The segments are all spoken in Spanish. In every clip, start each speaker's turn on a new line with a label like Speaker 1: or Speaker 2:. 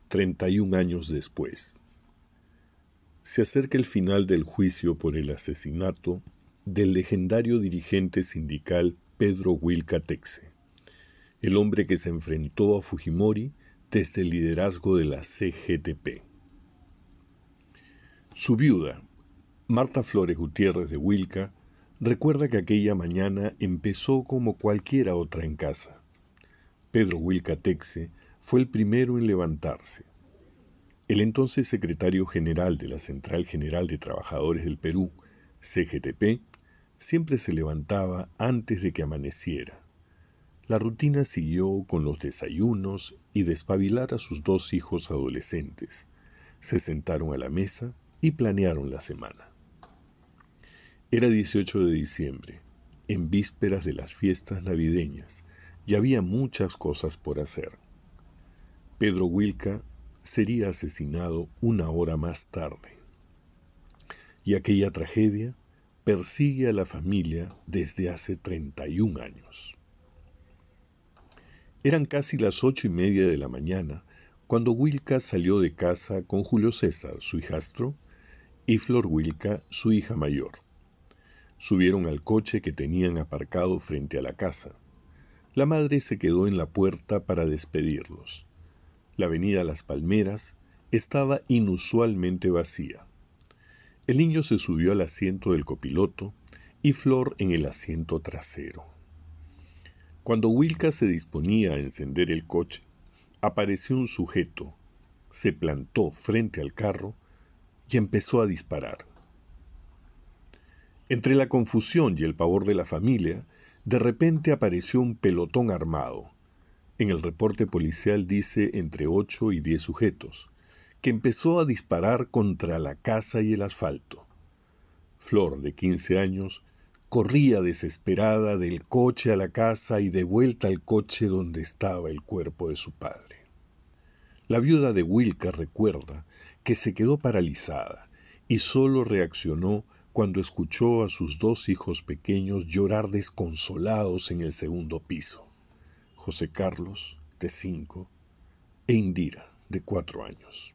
Speaker 1: 31 años después. Se acerca el final del juicio por el asesinato del legendario dirigente sindical Pedro Wilka Texe, el hombre que se enfrentó a Fujimori desde el liderazgo de la CGTP. Su viuda, Marta Flores Gutiérrez de Wilka, recuerda que aquella mañana empezó como cualquiera otra en casa. Pedro Wilka Texe fue el primero en levantarse. El entonces secretario general de la Central General de Trabajadores del Perú, CGTP, siempre se levantaba antes de que amaneciera. La rutina siguió con los desayunos y despabilar a sus dos hijos adolescentes. Se sentaron a la mesa y planearon la semana. Era 18 de diciembre, en vísperas de las fiestas navideñas, y había muchas cosas por hacer. Pedro Wilka sería asesinado una hora más tarde. Y aquella tragedia persigue a la familia desde hace 31 años. Eran casi las 8:30 de la mañana cuando Wilka salió de casa con Julio César, su hijastro, y Flor Wilka, su hija mayor. Subieron al coche que tenían aparcado frente a la casa. La madre se quedó en la puerta para despedirlos. La avenida Las Palmeras estaba inusualmente vacía. El niño se subió al asiento del copiloto y Flor en el asiento trasero. Cuando Wilka se disponía a encender el coche, apareció un sujeto, se plantó frente al carro y empezó a disparar. Entre la confusión y el pavor de la familia, de repente apareció un pelotón armado. En el reporte policial dice entre 8 y 10 sujetos, que empezó a disparar contra la casa y el asfalto. Flor, de 15 años, corría desesperada del coche a la casa y de vuelta al coche donde estaba el cuerpo de su padre. La viuda de Wilka recuerda que se quedó paralizada y solo reaccionó cuando escuchó a sus dos hijos pequeños llorar desconsolados en el segundo piso. José Carlos, de 5, e Indira, de 4 años.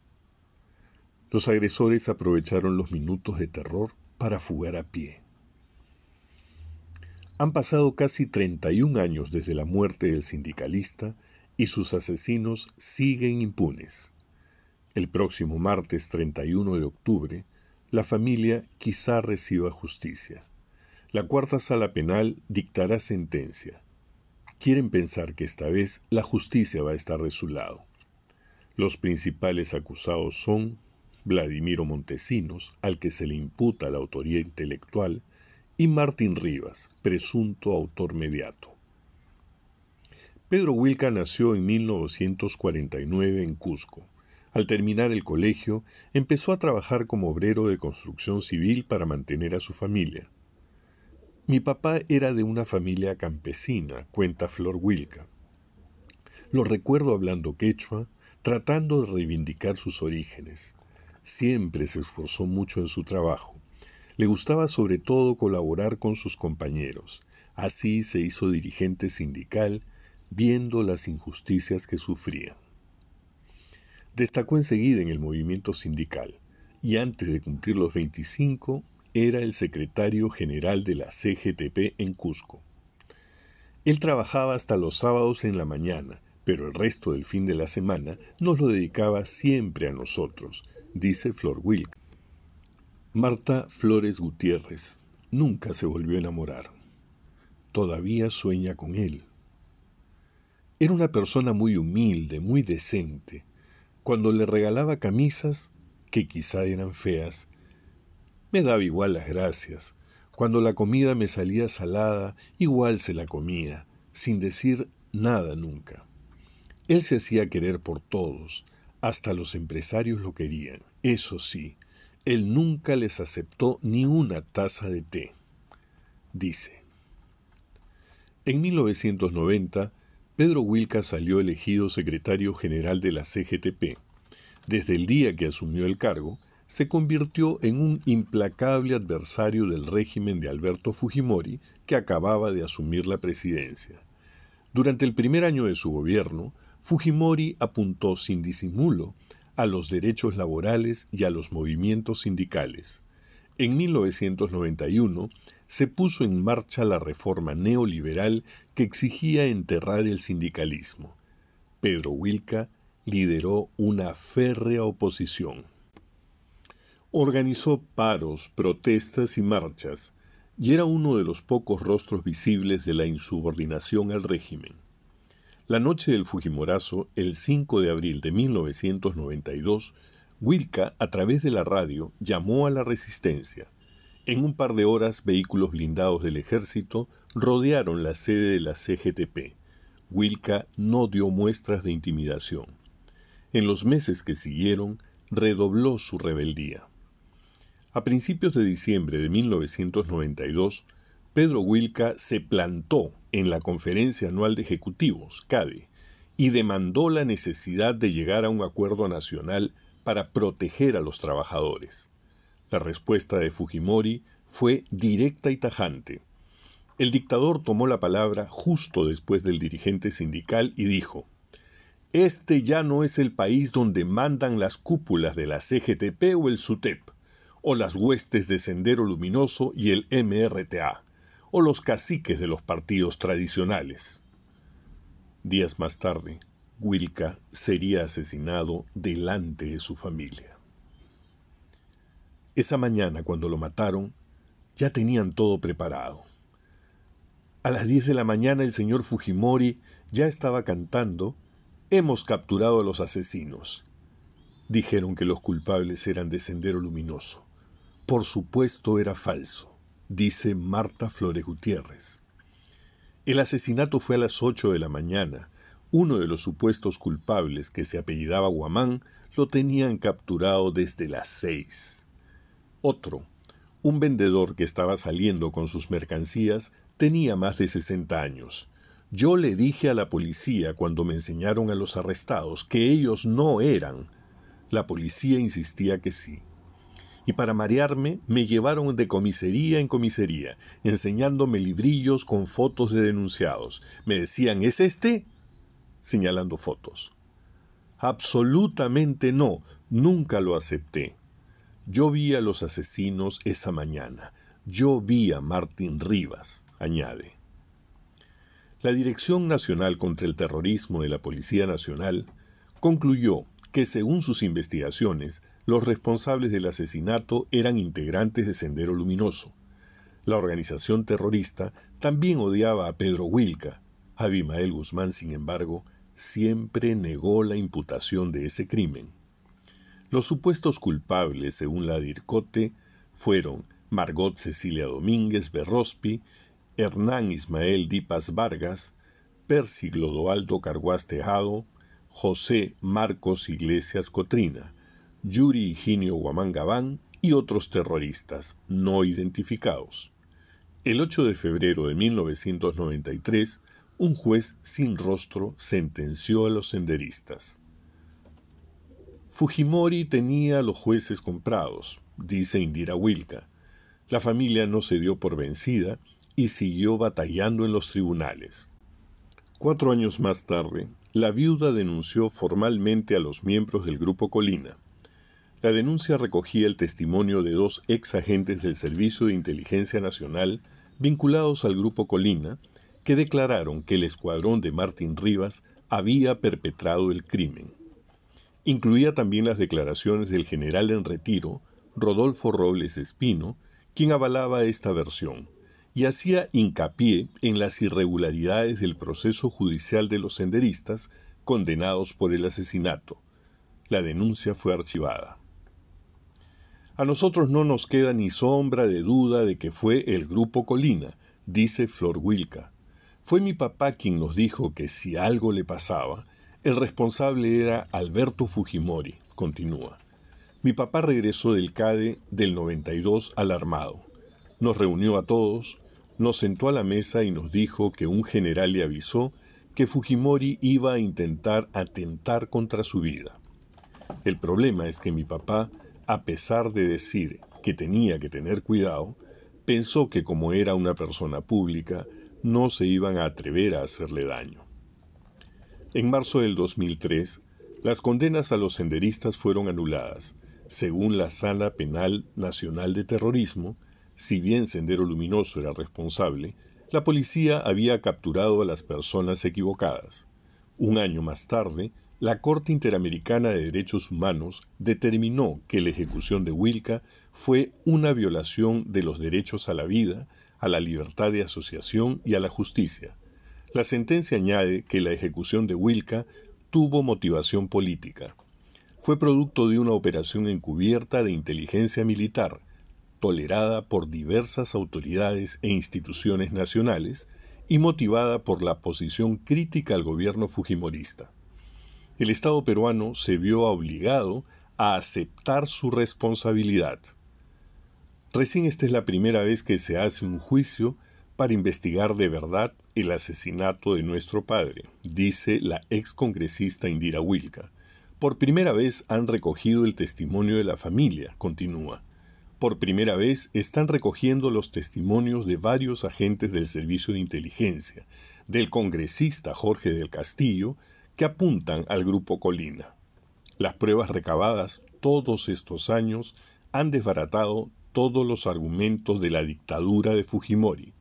Speaker 1: Los agresores aprovecharon los minutos de terror para fugar a pie. Han pasado casi 31 años desde la muerte del sindicalista y sus asesinos siguen impunes. El próximo martes 31 de octubre, la familia quizá reciba justicia. La cuarta sala penal dictará sentencia. Quieren pensar que esta vez la justicia va a estar de su lado. Los principales acusados son Vladimiro Montesinos, al que se le imputa la autoría intelectual, y Martín Rivas, presunto autor mediato. Pedro Wilka nació en 1949 en Cusco. Al terminar el colegio, empezó a trabajar como obrero de construcción civil para mantener a su familia. Mi papá era de una familia campesina, cuenta Flor Wilka. Lo recuerdo hablando quechua, tratando de reivindicar sus orígenes. Siempre se esforzó mucho en su trabajo. Le gustaba sobre todo colaborar con sus compañeros. Así se hizo dirigente sindical, viendo las injusticias que sufrían. Destacó enseguida en el movimiento sindical y antes de cumplir los 25 era el secretario general de la CGTP en Cusco. Él trabajaba hasta los sábados en la mañana, pero el resto del fin de la semana nos lo dedicaba siempre a nosotros, dice Flor Wilka. Marta Flores Gutiérrez nunca se volvió a enamorar. Todavía sueña con él. Era una persona muy humilde, muy decente. Cuando le regalaba camisas, que quizá eran feas, me daba igual las gracias. Cuando la comida me salía salada, igual se la comía, sin decir nada nunca. Él se hacía querer por todos, hasta los empresarios lo querían. Eso sí, él nunca les aceptó ni una taza de té. Dice: en 1990, Pedro Wilka salió elegido secretario general de la CGTP. Desde el día que asumió el cargo, se convirtió en un implacable adversario del régimen de Alberto Fujimori, que acababa de asumir la presidencia. Durante el primer año de su gobierno, Fujimori apuntó sin disimulo a los derechos laborales y a los movimientos sindicales. En 1991 se puso en marcha la reforma neoliberal que exigía enterrar el sindicalismo. Pedro Wilca lideró una férrea oposición. Organizó paros, protestas y marchas, y era uno de los pocos rostros visibles de la insubordinación al régimen. La noche del Fujimorazo, el 5 de abril de 1992, Wilca, a través de la radio, llamó a la resistencia. En un par de horas, vehículos blindados del ejército rodearon la sede de la CGTP. Wilca no dio muestras de intimidación. En los meses que siguieron, redobló su rebeldía. A principios de diciembre de 1992, Pedro Wilca se plantó en la Conferencia Anual de Ejecutivos, CADE, y demandó la necesidad de llegar a un acuerdo nacional para proteger a los trabajadores. La respuesta de Fujimori fue directa y tajante. El dictador tomó la palabra justo después del dirigente sindical y dijo: «Este ya no es el país donde mandan las cúpulas de la CGTP o el SUTEP, o las huestes de Sendero Luminoso y el MRTA, o los caciques de los partidos tradicionales». Días más tarde, Wilca sería asesinado delante de su familia. Esa mañana, cuando lo mataron, ya tenían todo preparado. A las 10 de la mañana el señor Fujimori ya estaba cantando: «Hemos capturado a los asesinos». Dijeron que los culpables eran de Sendero Luminoso. Por supuesto era falso, dice Marta Flores Gutiérrez. El asesinato fue a las 8 de la mañana. Uno de los supuestos culpables, que se apellidaba Guamán, lo tenían capturado desde las 6. Otro, un vendedor que estaba saliendo con sus mercancías, tenía más de 60 años. Yo le dije a la policía cuando me enseñaron a los arrestados que ellos no eran. La policía insistía que sí. Y para marearme me llevaron de comisaría en comisaría, enseñándome librillos con fotos de denunciados. Me decían: ¿es este?, señalando fotos. Absolutamente no, nunca lo acepté. Yo vi a los asesinos esa mañana. Yo vi a Martín Rivas, añade. La Dirección Nacional contra el Terrorismo de la Policía Nacional concluyó que, según sus investigaciones, los responsables del asesinato eran integrantes de Sendero Luminoso. La organización terrorista también odiaba a Pedro Wilca. Abimael Guzmán, sin embargo, siempre negó la imputación de ese crimen. Los supuestos culpables, según la DIRCOTE, fueron Margot Cecilia Domínguez Berrospi, Hernán Ismael Dipas Vargas, Percy Clodoaldo Carguás Tejado, José Marcos Iglesias Cotrina, Yuri Higinio Guamán Gabán y otros terroristas no identificados. El 8 de febrero de 1993, un juez sin rostro sentenció a los senderistas. Fujimori tenía a los jueces comprados, dice Indira Wilca. La familia no se dio por vencida y siguió batallando en los tribunales. 4 años más tarde, la viuda denunció formalmente a los miembros del Grupo Colina. La denuncia recogía el testimonio de 2 ex agentes del Servicio de Inteligencia Nacional vinculados al Grupo Colina, que declararon que el escuadrón de Martín Rivas había perpetrado el crimen. Incluía también las declaraciones del general en retiro, Rodolfo Robles Espino, quien avalaba esta versión, y hacía hincapié en las irregularidades del proceso judicial de los senderistas condenados por el asesinato. La denuncia fue archivada. A nosotros no nos queda ni sombra de duda de que fue el Grupo Colina, dice Flor Wilca. Fue mi papá quien nos dijo que si algo le pasaba, el responsable era Alberto Fujimori, continúa. Mi papá regresó del CADE del 92 alarmado. Nos reunió a todos, nos sentó a la mesa y nos dijo que un general le avisó que Fujimori iba a intentar atentar contra su vida. El problema es que mi papá, a pesar de decir que tenía que tener cuidado, pensó que como era una persona pública, no se iban a atrever a hacerle daño. En marzo del 2003, las condenas a los senderistas fueron anuladas. Según la Sala Penal Nacional de Terrorismo, si bien Sendero Luminoso era responsable, la policía había capturado a las personas equivocadas. Un año más tarde, la Corte Interamericana de Derechos Humanos determinó que la ejecución de Wilca fue una violación de los derechos a la vida, a la libertad de asociación y a la justicia. La sentencia añade que la ejecución de Wilca tuvo motivación política. Fue producto de una operación encubierta de inteligencia militar, tolerada por diversas autoridades e instituciones nacionales y motivada por la posición crítica al gobierno fujimorista. El Estado peruano se vio obligado a aceptar su responsabilidad. Recién esta es la primera vez que se hace un juicio para investigar de verdad el asesinato de nuestro padre, dice la excongresista Indira Wilca. Por primera vez han recogido el testimonio de la familia, continúa. Por primera vez están recogiendo los testimonios de varios agentes del Servicio de Inteligencia, del congresista Jorge del Castillo, que apuntan al Grupo Colina. Las pruebas recabadas todos estos años han desbaratado todos los argumentos de la dictadura de Fujimori.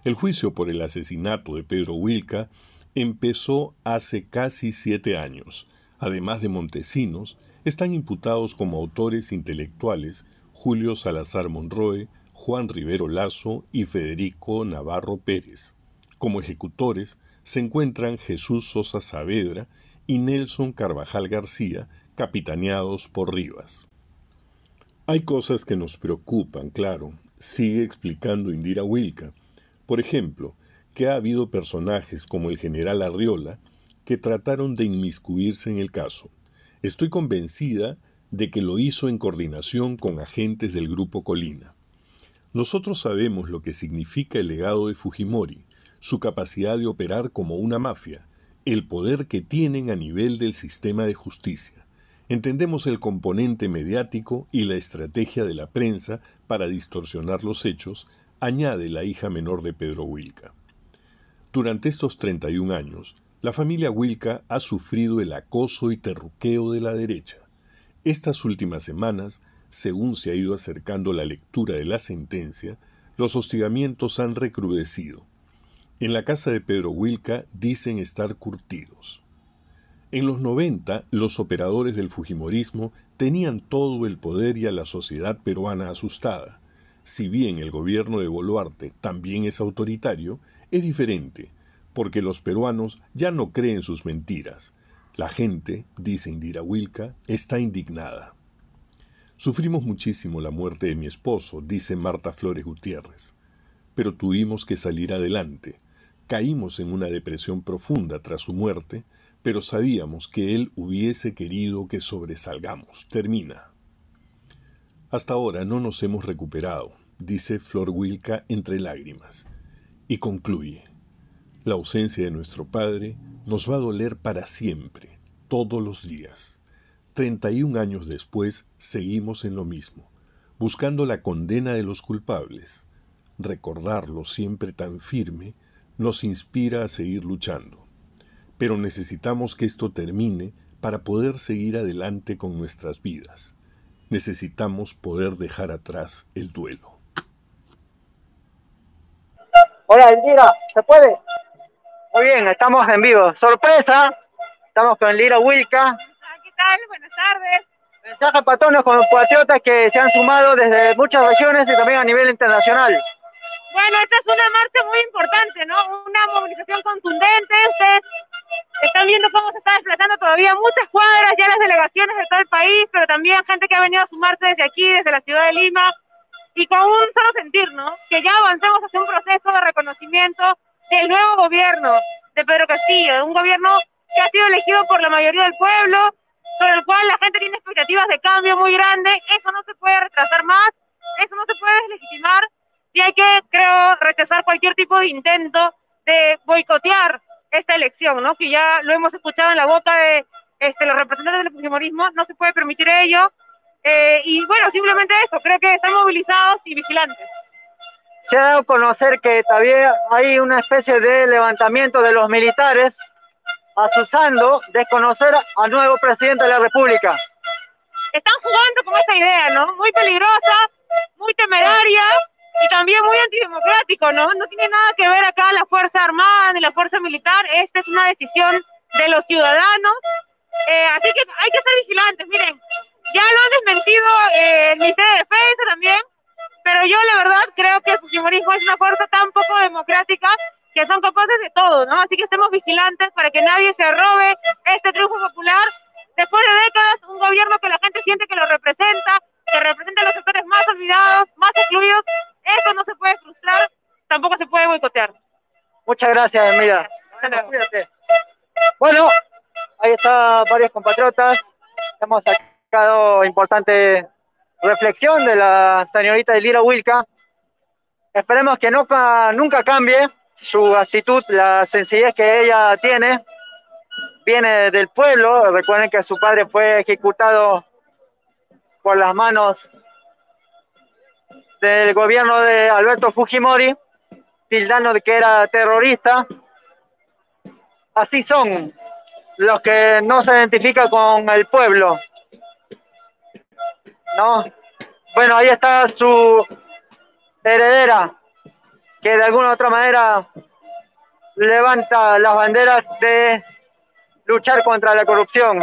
Speaker 1: El juicio por el asesinato de Pedro Wilca empezó hace casi 7 años. Además de Montesinos, están imputados como autores intelectuales Julio Salazar Monroe, Juan Rivero Lazo y Federico Navarro Pérez. Como ejecutores se encuentran Jesús Sosa Saavedra y Nelson Carvajal García, capitaneados por Rivas. Hay cosas que nos preocupan, claro, sigue explicando Indira Wilca. Por ejemplo, que ha habido personajes como el general Arriola que trataron de inmiscuirse en el caso. Estoy convencida de que lo hizo en coordinación con agentes del Grupo Colina. Nosotros sabemos lo que significa el legado de Fujimori, su capacidad de operar como una mafia, el poder que tienen a nivel del sistema de justicia. Entendemos el componente mediático y la estrategia de la prensa para distorsionar los hechos, añade la hija menor de Pedro Wilca. Durante estos 31 años, la familia Wilca ha sufrido el acoso y terruqueo de la derecha. Estas últimas semanas, según se ha ido acercando la lectura de la sentencia, los hostigamientos han recrudecido. En la casa de Pedro Wilca dicen estar curtidos. En los 90, los operadores del fujimorismo tenían todo el poder y a la sociedad peruana asustada. Si bien el gobierno de Boluarte también es autoritario, es diferente, porque los peruanos ya no creen sus mentiras. La gente, dice Indira Wilca, está indignada. Sufrimos muchísimo la muerte de mi esposo, dice Marta Flores Gutiérrez, pero tuvimos que salir adelante. Caímos en una depresión profunda tras su muerte, pero sabíamos que él hubiese querido que sobresalgamos. Termina. Hasta ahora no nos hemos recuperado, dice Flor Wilca entre lágrimas, y concluye. La ausencia de nuestro padre nos va a doler para siempre, todos los días. 31 años después seguimos en lo mismo, buscando la condena de los culpables. Recordarlo siempre tan firme nos inspira a seguir luchando. Pero necesitamos que esto termine para poder seguir adelante con nuestras vidas. Necesitamos poder dejar atrás el duelo.
Speaker 2: Hola, Indira, ¿se puede? Muy bien, estamos en vivo. ¡Sorpresa! Estamos con Indira Wilca.
Speaker 3: ¿Qué tal? Buenas tardes.
Speaker 2: Mensaje para todos los compatriotas que se han sumado desde muchas regiones y también a nivel internacional.
Speaker 3: Bueno, esta es una marcha muy importante, ¿no? Una movilización contundente. Ustedes están viendo cómo se está desplazando todavía muchas cuadras, ya las delegaciones de todo el país, pero también gente que ha venido a sumarse desde aquí, desde la ciudad de Lima, y con un solo sentir, ¿no? Que ya avancemos hacia un proceso de reconocimiento del nuevo gobierno de Pedro Castillo, un gobierno que ha sido elegido por la mayoría del pueblo, sobre el cual la gente tiene expectativas de cambio muy grandes. Eso no se puede retrasar más, eso no se puede deslegitimar, y hay que, creo, rechazar cualquier tipo de intento de boicotear esta elección, ¿no? Que ya lo hemos escuchado en la boca de los representantes del fujimorismo, no se puede permitir ello, y bueno, simplemente eso, creo que están movilizados y vigilantes.
Speaker 2: Se ha dado a conocer que todavía hay una especie de levantamiento de los militares asusando desconocer al nuevo presidente de la República.
Speaker 3: Están jugando con esta idea, ¿no? Muy peligrosa, muy temeraria y también muy antidemocrático, ¿no? No tiene nada que ver acá la Fuerza Armada ni la Fuerza Militar. Esta es una decisión de los ciudadanos. Así que hay que ser vigilantes. Miren, ya lo han desmentido el Ministerio de Defensa también, pero yo la verdad creo que el fujimorismo es una fuerza tan poco democrática que son capaces de todo, ¿no? Así que estemos vigilantes para que nadie se robe este triunfo popular. Después de décadas, un gobierno que la gente siente que lo representa, que representa a los sectores más olvidados, más excluidos, eso no se puede frustrar, tampoco se puede boicotear.
Speaker 2: Muchas gracias, Emilia. Cuídate. Bueno, ahí están varios compatriotas. Hemos sacado importante reflexión de la señorita Elira Wilca. Esperemos que nunca cambie su actitud, la sencillez que ella tiene. Viene del pueblo. Recuerden que su padre fue ejecutado por las manos del gobierno de Alberto Fujimori, tildando de que era terrorista. Así son los que no se identifican con el pueblo, ¿no? Bueno, ahí está su heredera, que de alguna u otra manera levanta las banderas de luchar contra la corrupción.